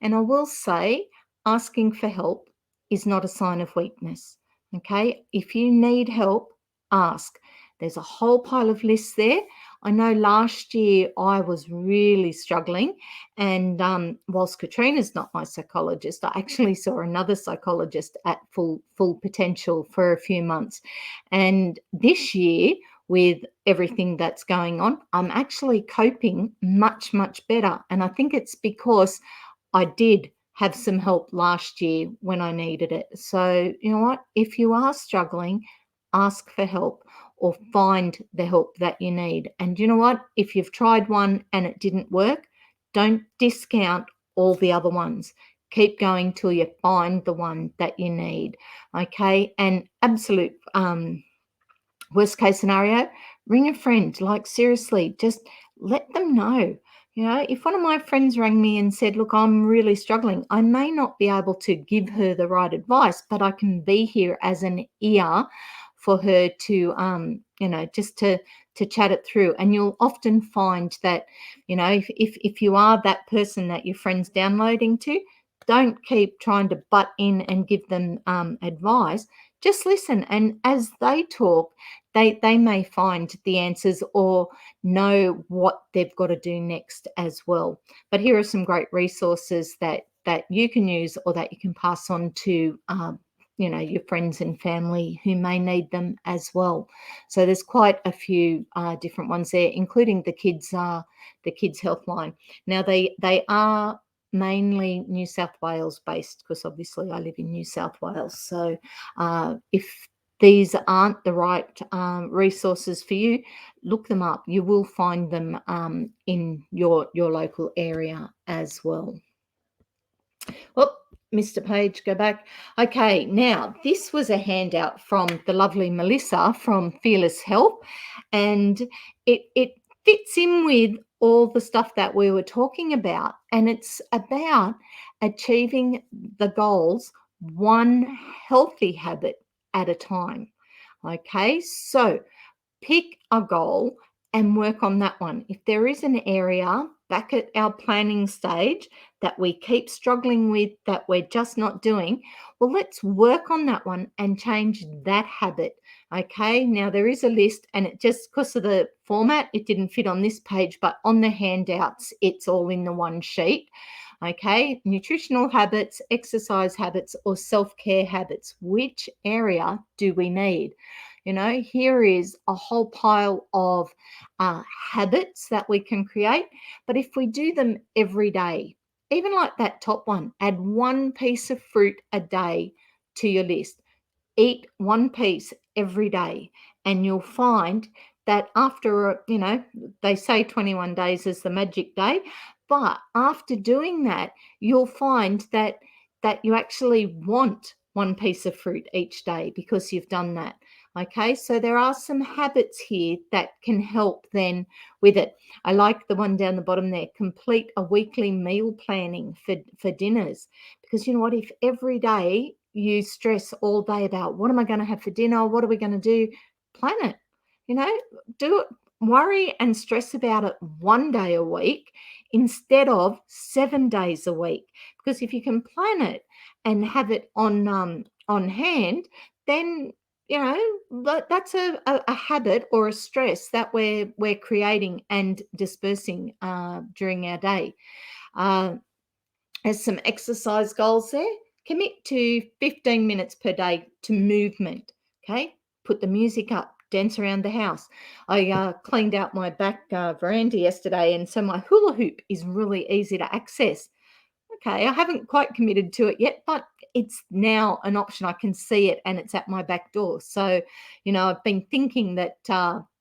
And I will say, asking for help is not a sign of weakness. Okay. If you need help, ask. There's a whole pile of lists there. I know last year I was really struggling, and whilst Katrina's not my psychologist, I actually saw another psychologist at full potential for a few months. And this year, with everything that's going on, I'm actually coping much, much better. And I think it's because I did have some help last year when I needed it. So, you know what? If you are struggling, ask for help or find the help that you need. And you know what? If you've tried one and it didn't work, don't discount all the other ones. Keep going till you find the one that you need. Okay. And absolute worst case scenario, Ring a friend, like seriously, just let them know. If one of my friends rang me and said, look, I'm really struggling, I may not be able to give her the right advice, but I can be here as an ear for her to, just to chat it through. And you'll often find that, if you are that person that your friend's downloading to, don't keep trying to butt in and give them advice. Just listen. And as they talk, they may find the answers or know what they've got to do next as well. But here are some great resources that you can use or that you can pass on to your friends and family who may need them as well. So there's quite a few different ones there, including the kids health line. Now they are mainly New South Wales based, because obviously I live in New South Wales. So if these aren't the right resources for you, look them up. You will find them in your local area as well. Oh, Mr. Page, go back. Okay, now this was a handout from the lovely Melissa from Fearless Health, and it fits in with all the stuff that we were talking about, and it's about achieving the goals one healthy habit at a time. Okay, so pick a goal and work on that one. If there is an area back at our planning stage that we keep struggling with, that we're just not doing, well, let's work on that one and change that habit. Okay, now there is a list, and it just, because of the format, it didn't fit on this page, but on the handouts, it's all in the one sheet. Okay, nutritional habits, exercise habits, or self care habits. Which area do we need? Here is a whole pile of habits that we can create. But if we do them every day, even like that top one, add one piece of fruit a day to your list. Eat one piece every day, and you'll find that after, they say 21 days is the magic day, but after doing that, you'll find that you actually want one piece of fruit each day because you've done that. Okay, so there are some habits here that can help then with it. I like the one down the bottom there, complete a weekly meal planning for dinners. Because you know what, if every day you stress all day about what am I going to have for dinner, what are we going to do, plan it. Do it. Worry and stress about it one day a week instead of 7 days a week. Because if you can plan it and have it on hand, then that's a habit or a stress that we're creating and dispersing during our day. There's some exercise goals there. Commit to 15 minutes per day to movement. Okay, put the music up, dance around the house. I cleaned out my back veranda yesterday, and so my hula hoop is really easy to access. Okay, I haven't quite committed to it yet, but it's now an option. I can see it and it's at my back door. So, I've been thinking that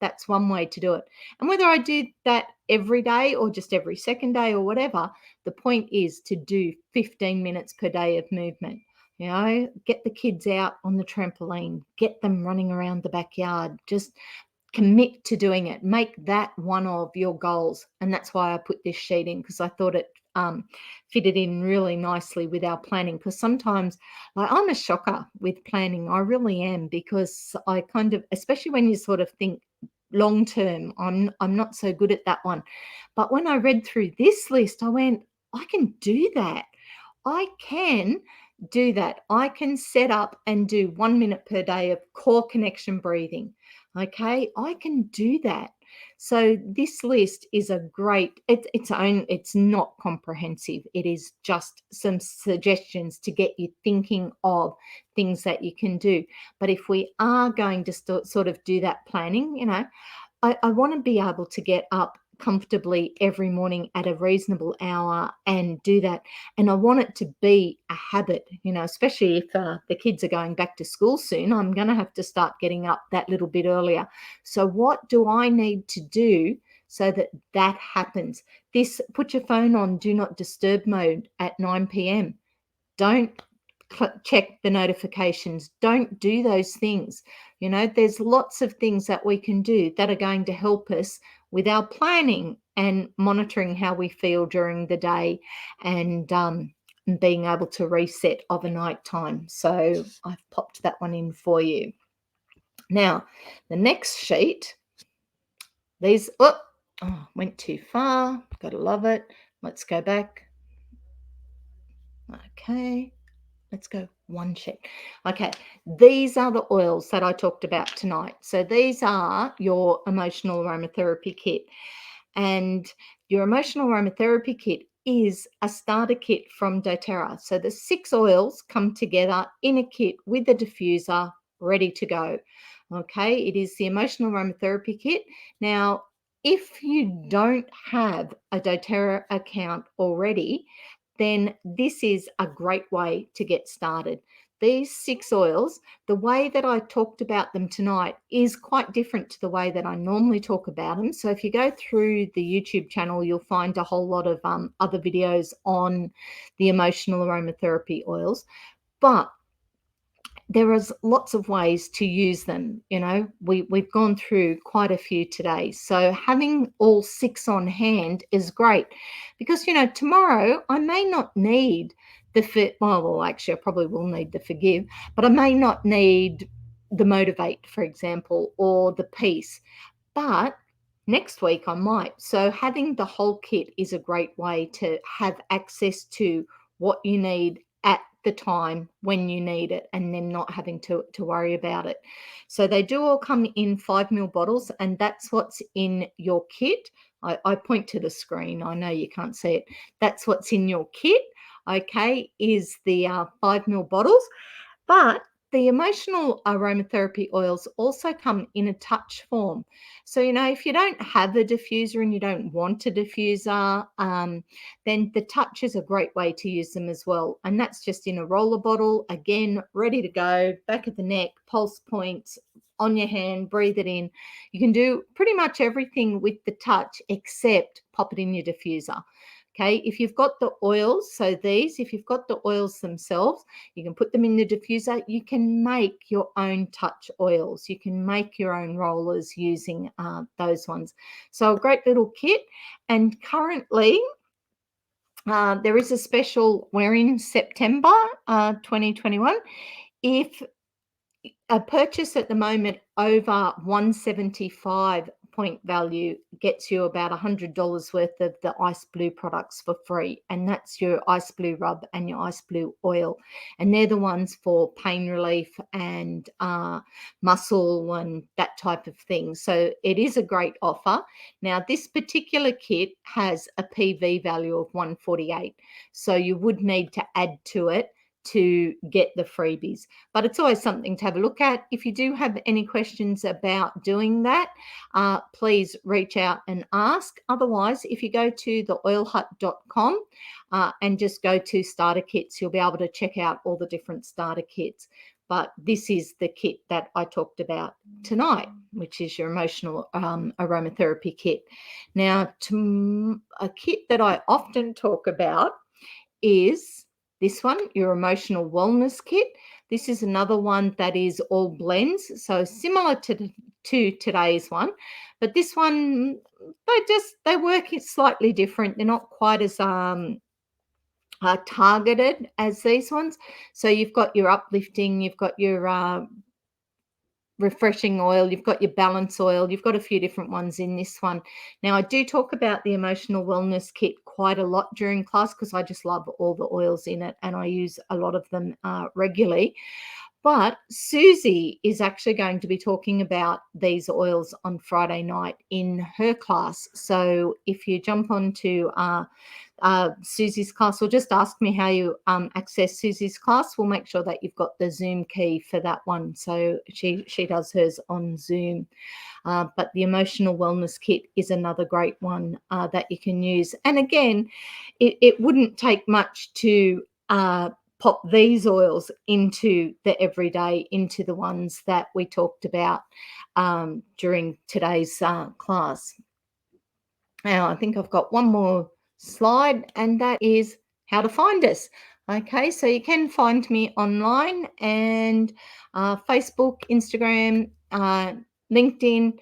that's one way to do it. And whether I do that every day or just every second day or whatever, the point is to do 15 minutes per day of movement. Get the kids out on the trampoline, get them running around the backyard, just commit to doing it. Make that one of your goals. And that's why I put this sheet in, because I thought it fitted in really nicely with our planning. Because sometimes, like, I'm a shocker with planning. I really am, because I kind of, especially when you sort of think long term, I'm not so good at that one. But when I read through this list, I went, I can do that. I can do that. I can set up and do 1 minute per day of core connection breathing. Okay, I can do that. So this list is a great, it's not comprehensive. It is just some suggestions to get you thinking of things that you can do. But if we are going to sort of do that planning, I want to be able to get up comfortably every morning at a reasonable hour and do that. And I want it to be a habit, especially if the kids are going back to school soon. I'm going to have to start getting up that little bit earlier. So what do I need to do so that happens? Put your phone on do not disturb mode at 9 p.m. Don't check the notifications. Don't do those things. You know, there's lots of things that we can do that are going to help us with our planning and monitoring how we feel during the day, and being able to reset overnight time. So I've popped that one in for you. Now, the next sheet, these, went too far. Gotta love it. Let's go back. Okay. Let's go one sheet. Okay, these are the oils that I talked about tonight. So these are your emotional aromatherapy kit. And your emotional aromatherapy kit is a starter kit from doTERRA. So the 6 oils come together in a kit with a diffuser ready to go. Okay, it is the emotional aromatherapy kit. Now, if you don't have a doTERRA account already, then this is a great way to get started. These 6 oils, the way that I talked about them tonight is quite different to the way that I normally talk about them. So if you go through the YouTube channel, you'll find a whole lot of other videos on the emotional aromatherapy oils. But there is lots of ways to use them. You know, we've gone through quite a few today. So having all 6 on hand is great, because, you know, tomorrow I may not need well, actually, I probably will need the forgive, but I may not need the motivate, for example, or the peace. But next week I might. So having the whole kit is a great way to have access to what you need at the time when you need it, and then not having to worry about it. So they do all come in 5 ml bottles, and that's what's in your kit. I point to the screen. I know you can't see it. That's what's in your kit. Okay, is the 5 ml bottles. But the emotional aromatherapy oils also come in a touch form. So, you know, if you don't have a diffuser and you don't want a diffuser, then the touch is a great way to use them as well. And that's just in a roller bottle, again, ready to go, back of the neck, pulse points, on your hand, breathe it in. You can do pretty much everything with the touch except pop it in your diffuser. Okay, if you've got the oils, so these, if you've got the oils themselves, you can put them in the diffuser. You can make your own touch oils. You can make your own rollers using those ones. So a great little kit. And currently, there is a special, we're in September 2021. If a purchase at the moment over 175 point value gets you about $100 worth of the Ice Blue products for free, and that's your Ice Blue rub and your Ice Blue oil, and they're the ones for pain relief and muscle and that type of thing. So it is a great offer. Now, this particular kit has a PV value of 148, so you would need to add to it to get the freebies, but it's always something to have a look at. If you do have any questions about doing that, please reach out and ask. Otherwise, if you go to theoilhut.com and just go to starter kits, you'll be able to check out all the different starter kits. But this is the kit that I talked about tonight, which is your emotional aromatherapy kit. Now, a kit that I often talk about is this one, your emotional wellness kit. This is another one that is all blends, so similar to today's one, but this one, they work slightly different. They're not quite as targeted as these ones. So you've got your uplifting, you've got your refreshing oil, you've got your balance oil, you've got a few different ones in this one. Now, I do talk about the emotional wellness kit quite a lot during class because I just love all the oils in it and I use a lot of them regularly. But Susie is actually going to be talking about these oils on Friday night in her class. So if you jump onto Susie's class, or just ask me how you access Susie's class, we'll make sure that you've got the Zoom key for that one. So she does hers on Zoom. But the emotional wellness kit is another great one that you can use. And again, it wouldn't take much to pop these oils into the everyday, into the ones that we talked about during today's class. Now, I think I've got one more slide, and that is how to find us. Okay, so you can find me online and Facebook, Instagram, LinkedIn,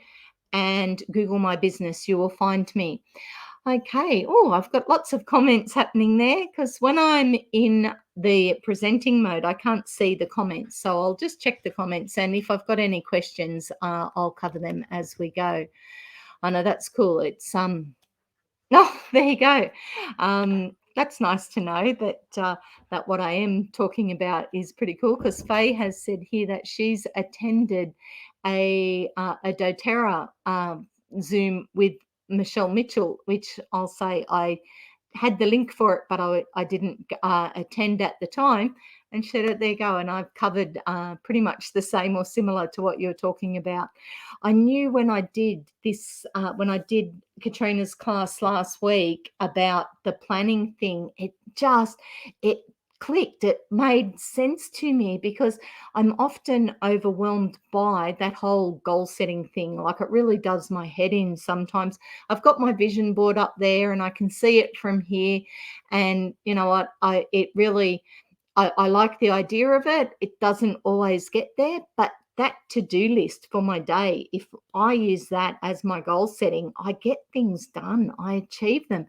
and Google My Business. You will find me. Okay. Oh, I've got lots of comments happening there because when I'm in the presenting mode, I can't see the comments. So I'll just check the comments. And if I've got any questions, I'll cover them as we go. I know that's cool. It's Oh, there you go. That's nice to know that what I am talking about is pretty cool because Faye has said here that she's attended a DoTerra Zoom with Michelle Mitchell, which I'll say I had the link for it, but I didn't attend at the time. And she said, there you go. And I've covered pretty much the same or similar to what you're talking about. I knew when I did this, when I did Katrina's class last week about the planning thing, it clicked. It made sense to me because I'm often overwhelmed by that whole goal setting thing. Like it really does my head in sometimes. I've got my vision board up there and I can see it from here. And you know what? I like the idea of it. It doesn't always get there, but that to-do list for my day, if I use that as my goal setting, I get things done. I achieve them.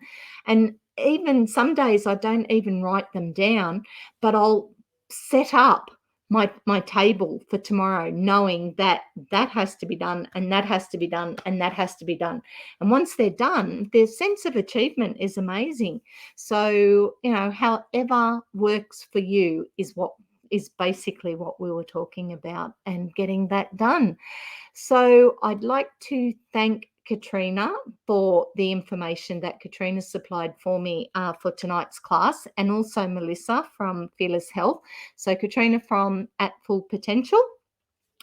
And even some days I don't even write them down, but I'll set up my table for tomorrow knowing that that has to be done and that has to be done and that has to be done. And once they're done, their sense of achievement is amazing. So, however works for you is basically what we were talking about and getting that done. So, I'd like to thank Katrina for the information that Katrina supplied for me for tonight's class, and also Melissa from Fearless Health. So, Katrina from At Full Potential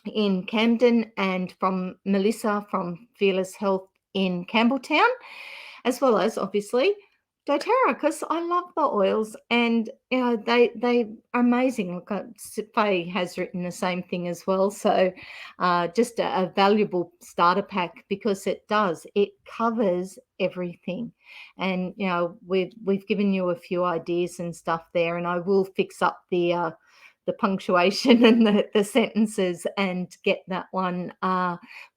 in Camden, and from Melissa from Fearless Health in Campbelltown, as well as obviously doTERRA, because I love the oils and they are amazing. Look, Faye has written the same thing as well. So just a valuable starter pack because it covers everything. And we've given you a few ideas and stuff there, and I will fix up the punctuation and the sentences and get that one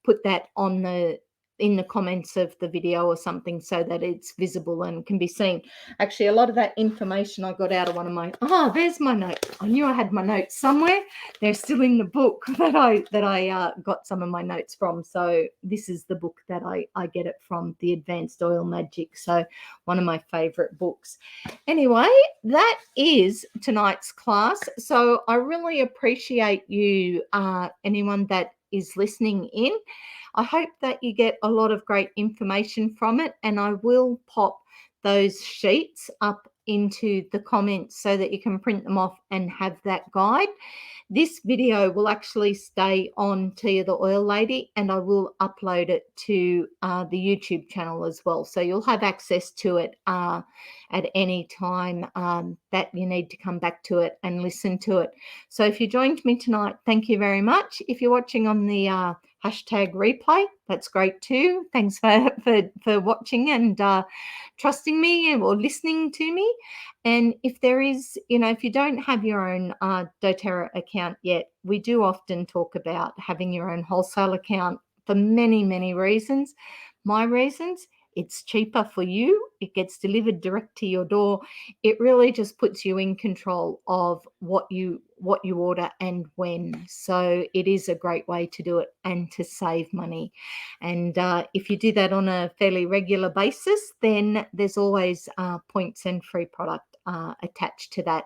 put that on in the comments of the video or something so that it's visible and can be seen. Actually, a lot of that information I got out of one of my, there's my note. I knew I had my notes somewhere. They're still in the book that I got some of my notes from. So this is the book that I get it from, The Advanced Oil Magic. So one of my favorite books. Anyway, that is tonight's class. So I really appreciate you, anyone that is listening in. I hope that you get a lot of great information from it, and I will pop those sheets up into the comments so that you can print them off and have that guide. This video will actually stay on Tia the Oil Lady, and I will upload it to the YouTube channel as well. So you'll have access to it at any time that you need to come back to it and listen to it. So if you joined me tonight, thank you very much. If you're watching on the hashtag replay, that's great too. Thanks for watching and trusting me or listening to me. And if there is, if you don't have your own doTERRA account yet, we do often talk about having your own wholesale account for many, many reasons. My reasons, it's cheaper for you. It gets delivered direct to your door. It really just puts you in control of what you order and when. So it is a great way to do it and to save money. And if you do that on a fairly regular basis, then there's always points and free product attached to that.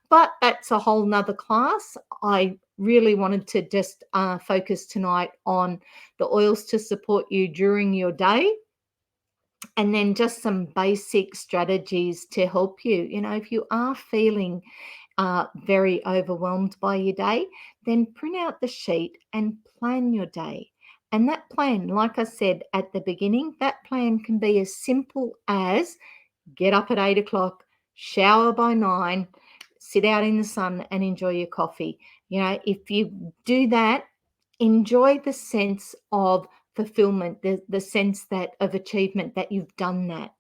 But that's a whole nother class. I really wanted to just focus tonight on the oils to support you during your day, and then just some basic strategies to help you. If you are feeling very overwhelmed by your day, then print out the sheet and plan your day. And that plan, like I said at the beginning, that plan can be as simple as get up at 8 o'clock, shower by 9, sit out in the sun and enjoy your coffee. If you do that, enjoy the sense of fulfillment, the sense that of achievement that you've done that.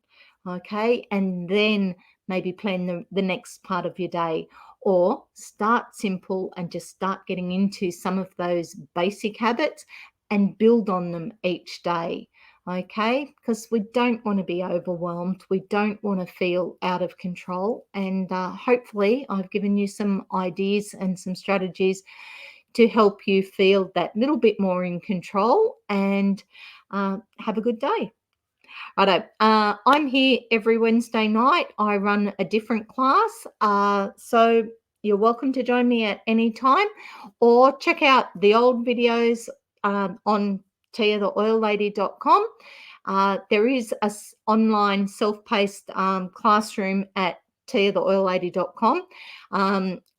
Okay. And then maybe plan the next part of your day, or start simple and just start getting into some of those basic habits and build on them each day. Okay, because we don't want to be overwhelmed. We don't want to feel out of control. And hopefully, I've given you some ideas and some strategies to help you feel that little bit more in control and have a good day. Righto. I'm here every Wednesday night. I run a different class. So you're welcome to join me at any time, or check out the old videos on tiatheoillady.com. There is an online self-paced classroom at tiatheoillady.com.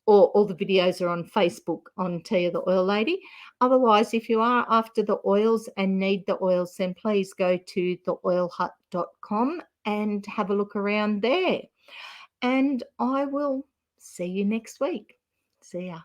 Or all the videos are on Facebook on Tia the Oil Lady. Otherwise, if you are after the oils and need the oils, then please go to theoilhut.com and have a look around there. And I will see you next week. See ya.